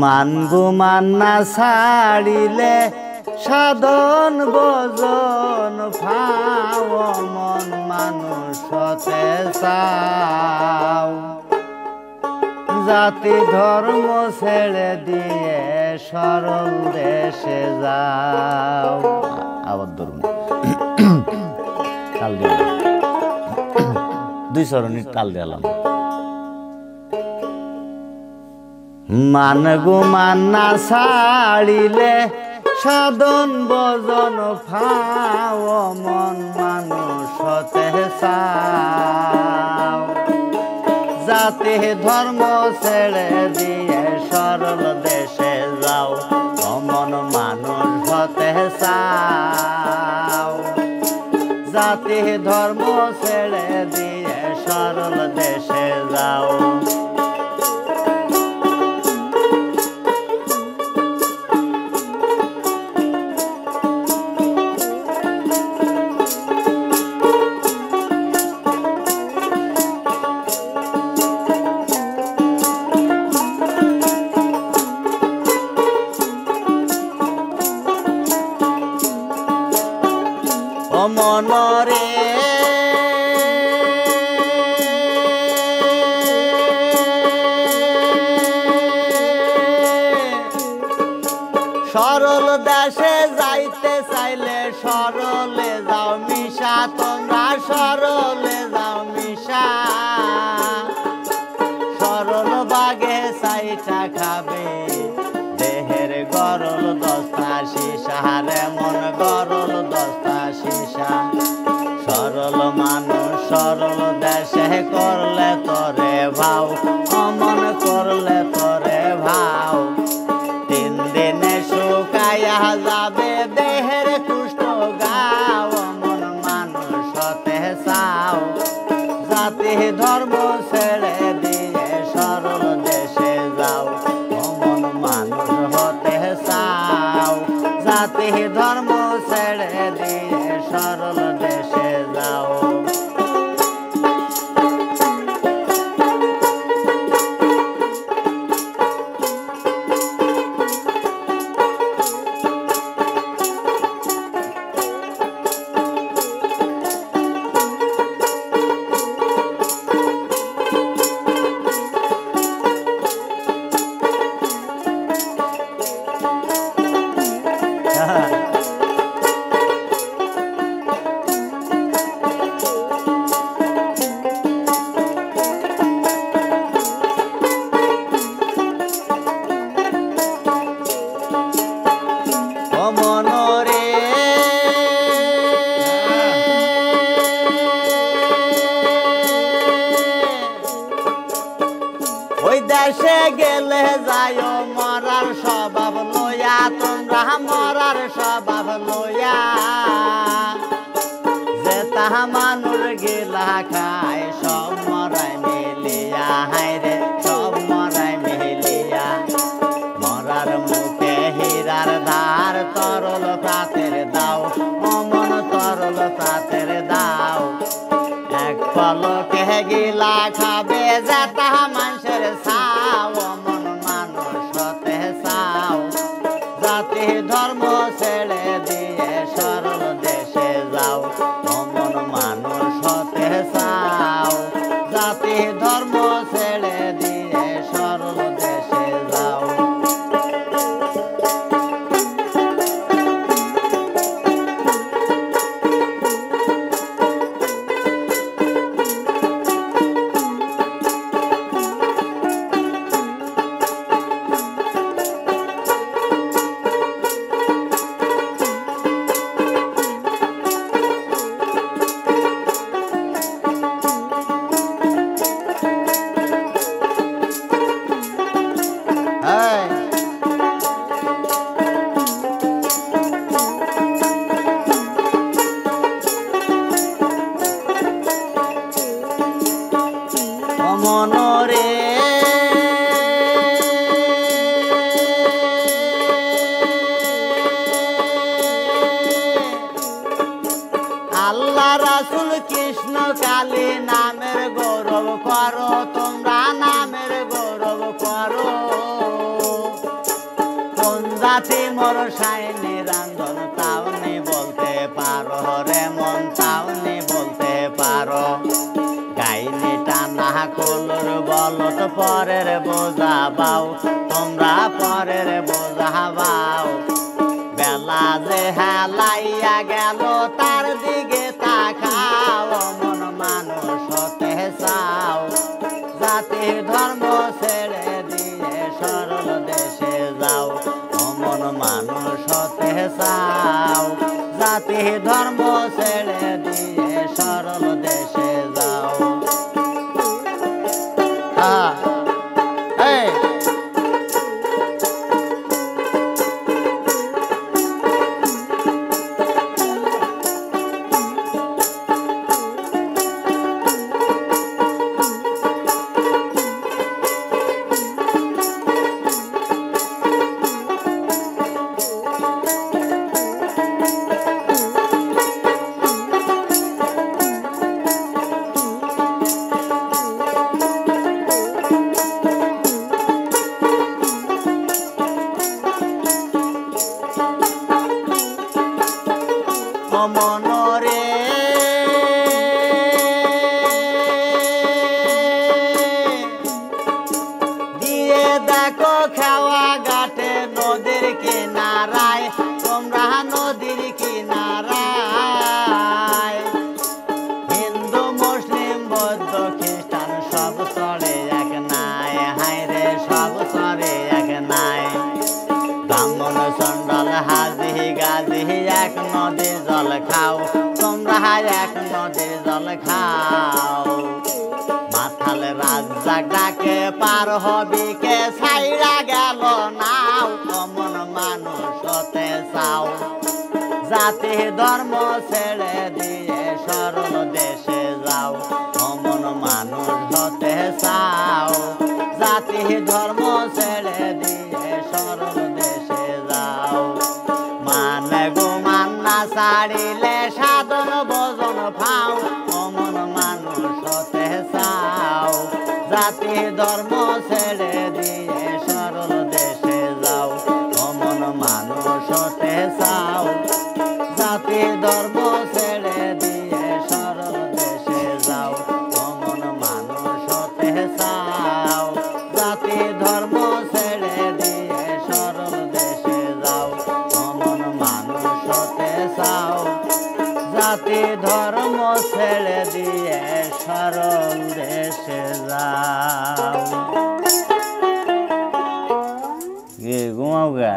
মানগো মান্না ছাড়িলে সাধন ভজন ফাও মন মানুষ হতে চাও জাতি ধর্ম ছেড়ে দিয়ে সরল দেশে যাও। আবার ধর্ম তাল দিলাম, দুই চরণের তাল দিলাম। মানগো মান্না ছাড়িলে সাধন ভজন ফাও মন মানুষ হতে চাও জাতি ধর্ম ছেড়ে দিয়ে সরল দেশে যাও মন মানুষ হতে চাও জাতি ধর্ম ছেড়ে দিয়ে সরল দেশে যাও। মনরে সরল দেশে যাইতে চাইলে সরলে যাও মিশা তোমরা সরলে যাও মিশা সরল বাগে চাইটা খাবে দেহের গরল দস্তা শিশা রে মন গরল দস্তা শিশা সরল মানুষ সরল দেশে করলে তরে ভাও অমন করলে তরে ভাও তিন দিনে শুকাইয়া যাবে দেহের কুষ্ঠ গাও অমন মানুষ হতে চাও জাতি ধর্ম ছেড়ে দিয়ে সরল দেশে যাও অমন মানুষ হতে চাও জাতি ধর্ম ছেড়ে দিয়ে সরল দেশে যাও। মনরে ওই দেশে গেলে যায় মরার স্বভাব লইয়া তোমরা মরার স্বভাব লইয়া যে তাহা মানুষ গিলা খায় সব মরাই মিলিয়া হায় রে সব মরাই মিলিয়া মরার মুখে হীরার ধার তরল প্রাতের দাও অমন তরল প্রাতের দাও এক পলকে গিলা খাবে যে তাহা মানুষের চাও অমন মানুষ হতে চাও জাতি ধর্ম ছেড়ে দিয়ে সরল দেশে যাও অমন মানুষ হতে চাও জাতি ধর্ম ছেড়ে দিয়ে সরল দেশে যাও। মনরে আল্লাহ রাসূল কৃষ্ণ কালী নামের গৌরব করো তোমরা নামের গৌরব করো সাথী মোর সাইনি রান্ধন তাওনি বলতে পারো রে মন তাওনি বলতে পারো গাইনি টানা কলর বলত পরের বোঝা বাও তোমরা পরের বোঝা বাও বেলা যে হেলাইয়া গেল তার দিকে তাকাও মন মানুষ হতে চাও জাতি ধর্ম ছেড়ে দিয়ে সরল দেশে যাও মন মানুষ হতে চাও জাতি ধর্ম ছেড়ে দিয়ে সরল দেশে যাও এই মনরে দিয়ে দেখো খাওয়া ঘাটে নদীর কিনারায় তোমরা নদীর কিনারায় হিন্দু মুসলিম বৌদ্ধ খ্রিস্টান সব চলে এক নাই হায় রে সব চলে এক নাই ব্রাহ্মণ চন্ডাল হাজি গাজি এক নদীর জল খাও তোমরা এক নদীর জল খাও মাথাল রাজ্জাক ডাকে পার হবি কে ছাইরা গেল নাও কমন মানুষ হতে চাও জাতি ধর্ম ছেড়ে দিয়ে সরল দেশে যাও কমন মানুষ হতে চাও জাতি ধর্ম ছেড়ে দিয়ে সরল দেশে যাও মানে গুমান না ছাড়িলে সাধন ভোজন পাও কমন মানুষ হতে চাও জাতি ধর্ম ছেড়ে দিয়ে সরল দেশে যাও কমন মানুষ হতে চাও জাতি ধর্ম ছেড়ে দিয়ে সরল দেশে যাও কমন মানুষ হতে চাও জাতি ধর্ম ছেড়ে দিয়ে সরল দেশে যাও কমন মানুষ হতে চাও জাতি ধর্ম ছেড়ে দিয়ে সরল দেশে যাও ঘুমাও গা